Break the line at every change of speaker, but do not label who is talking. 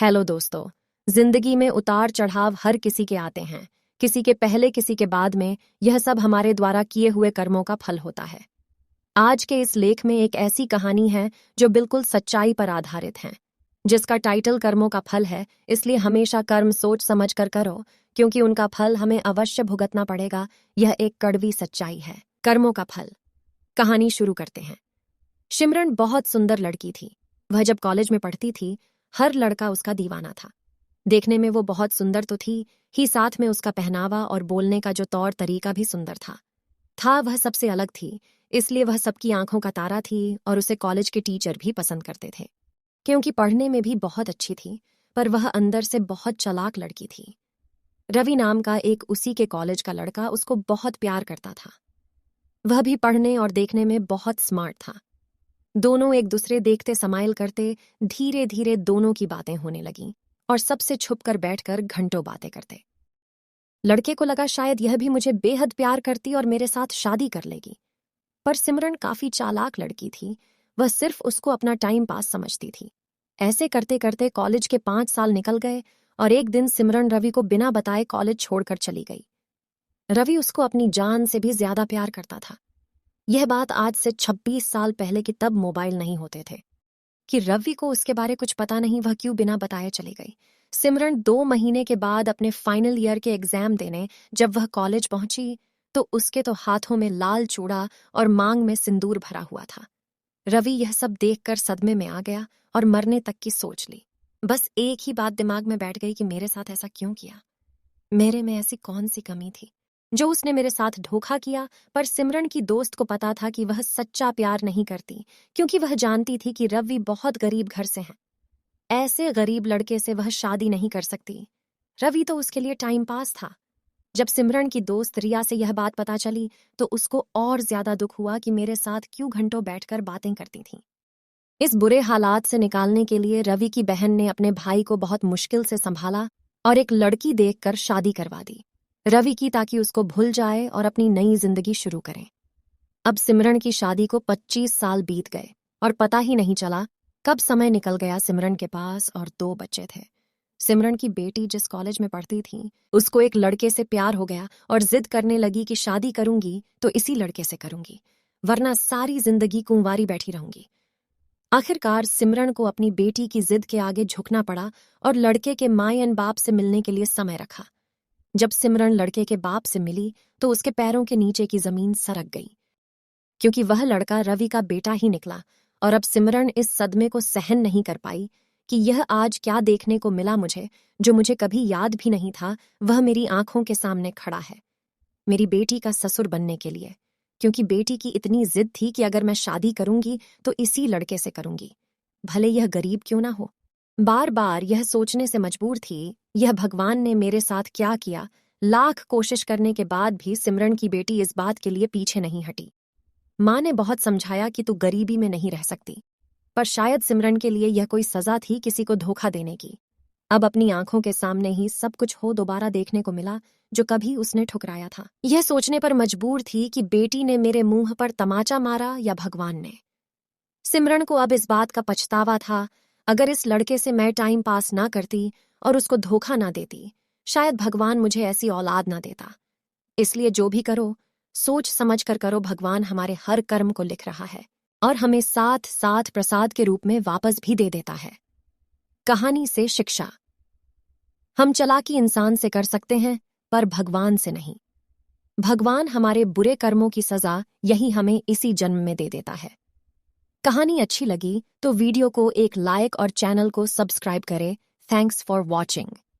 Hello दोस्तों। जिंदगी में उतार चढ़ाव हर किसी के आते हैं, किसी के पहले किसी के बाद में। यह सब हमारे द्वारा किए हुए कर्मों का फल होता है। आज के इस लेख में एक ऐसी कहानी है जो बिल्कुल सच्चाई पर आधारित है, जिसका टाइटल कर्मों का फल है। इसलिए हमेशा कर्म सोच समझ कर करो, क्योंकि उनका फल हमें अवश्य भुगतना पड़ेगा। यह एक कड़वी सच्चाई है। कर्मों का फल। कहानी शुरू करते हैं। सिमरन बहुत सुंदर लड़की थी। वह जब कॉलेज में पढ़ती थी, हर लड़का उसका दीवाना था। देखने में वो बहुत सुंदर तो थी ही, साथ में उसका पहनावा और बोलने का जो तौर तरीका भी सुंदर था। वह सबसे अलग थी, इसलिए वह सबकी आंखों का तारा थी और उसे कॉलेज के टीचर भी पसंद करते थे, क्योंकि पढ़ने में भी बहुत अच्छी थी। पर वह अंदर से बहुत चालाक लड़की थी। रवि नाम का एक उसी के कॉलेज का लड़का उसको बहुत प्यार करता था। वह भी पढ़ने और देखने में बहुत स्मार्ट था। दोनों एक दूसरे देखते समाइल करते। धीरे धीरे दोनों की बातें होने लगीं और सबसे छुपकर बैठकर घंटों बातें करते। लड़के को लगा शायद यह भी मुझे बेहद प्यार करती और मेरे साथ शादी कर लेगी। पर सिमरन काफी चालाक लड़की थी। वह सिर्फ उसको अपना टाइम पास समझती थी। ऐसे करते करते कॉलेज के 5 साल निकल गए और एक दिन सिमरन रवि को बिना बताए कॉलेज छोड़कर चली गई। रवि उसको अपनी जान से भी ज्यादा प्यार करता था। यह बात आज से 26 साल पहले की। तब मोबाइल नहीं होते थे कि रवि को उसके बारे कुछ पता नहीं, वह क्यों बिना बताए चली गई। सिमरन 2 महीने के बाद अपने फाइनल ईयर के एग्जाम देने जब वह कॉलेज पहुंची, तो उसके तो हाथों में लाल चूड़ा और मांग में सिंदूर भरा हुआ था। रवि यह सब देखकर सदमे में आ गया और मरने तक की सोच ली। बस एक ही बात दिमाग में बैठ गई कि मेरे साथ ऐसा क्यों किया। मेरे में ऐसी कौन सी कमी थी जो उसने मेरे साथ धोखा किया। पर सिमरन की दोस्त को पता था कि वह सच्चा प्यार नहीं करती, क्योंकि वह जानती थी कि रवि बहुत गरीब घर से है। ऐसे गरीब लड़के से वह शादी नहीं कर सकती। रवि तो उसके लिए टाइम पास था। जब सिमरन की दोस्त रिया से यह बात पता चली, तो उसको और ज्यादा दुख हुआ कि मेरे साथ क्यों घंटों बैठकर बातें करती थीं। इस बुरे हालात से निकालने के लिए रवि की बहन ने अपने भाई को बहुत मुश्किल से संभाला और एक लड़की देखकर शादी करवा दी रवि की, ताकि उसको भूल जाए और अपनी नई जिंदगी शुरू करें। अब सिमरन की शादी को 25 साल बीत गए और पता ही नहीं चला कब समय निकल गया। सिमरन के पास और 2 बच्चे थे। सिमरन की बेटी जिस कॉलेज में पढ़ती थी, उसको एक लड़के से प्यार हो गया और जिद करने लगी कि शादी करूंगी तो इसी लड़के से करूंगी, वरना सारी जिंदगी कुंवारी बैठी रहूंगी। आखिरकार सिमरन को अपनी बेटी की जिद के आगे झुकना पड़ा और लड़के के माँ एंड बाप से मिलने के लिए समय रखा। जब सिमरन लड़के के बाप से मिली, तो उसके पैरों के नीचे की जमीन सरक गई, क्योंकि वह लड़का रवि का बेटा ही निकला। और अब सिमरन इस सदमे को सहन नहीं कर पाई कि यह आज क्या देखने को मिला मुझे, जो मुझे कभी याद भी नहीं था। वह मेरी आंखों के सामने खड़ा है, मेरी बेटी का ससुर बनने के लिए, क्योंकि बेटी की इतनी जिद थी कि अगर मैं शादी करूंगी तो इसी लड़के से करूंगी, भले यह गरीब क्यों ना हो। बार बार यह सोचने से मजबूर थी, यह भगवान ने मेरे साथ क्या किया। लाख कोशिश करने के बाद भी सिमरन की बेटी इस बात के लिए पीछे नहीं हटी। माँ ने बहुत समझाया कि तू गरीबी में नहीं रह सकती, पर शायद सिमरन के लिए यह कोई सजा थी किसी को धोखा देने की। अब अपनी आंखों के सामने ही सब कुछ हो दोबारा देखने को मिला, जो कभी उसने ठुकराया था। यह सोचने पर मजबूर थी कि बेटी ने मेरे मुंह पर तमाचा मारा या भगवान ने। सिमरन को अब इस बात का पछतावा था, अगर इस लड़के से मैं टाइम पास ना करती और उसको धोखा ना देती, शायद भगवान मुझे ऐसी औलाद ना देता। इसलिए जो भी करो, सोच समझ कर करो। भगवान हमारे हर कर्म को लिख रहा है और हमें साथ साथ प्रसाद के रूप में वापस भी दे देता है। कहानी से शिक्षा। हम चालाकी इंसान से कर सकते हैं, पर भगवान से नहीं। भगवान हमारे बुरे कर्मों की सजा यही हमें इसी जन्म में दे देता है। कहानी अच्छी लगी तो वीडियो को एक लाइक और चैनल को सब्सक्राइब करें। Thanks for watching.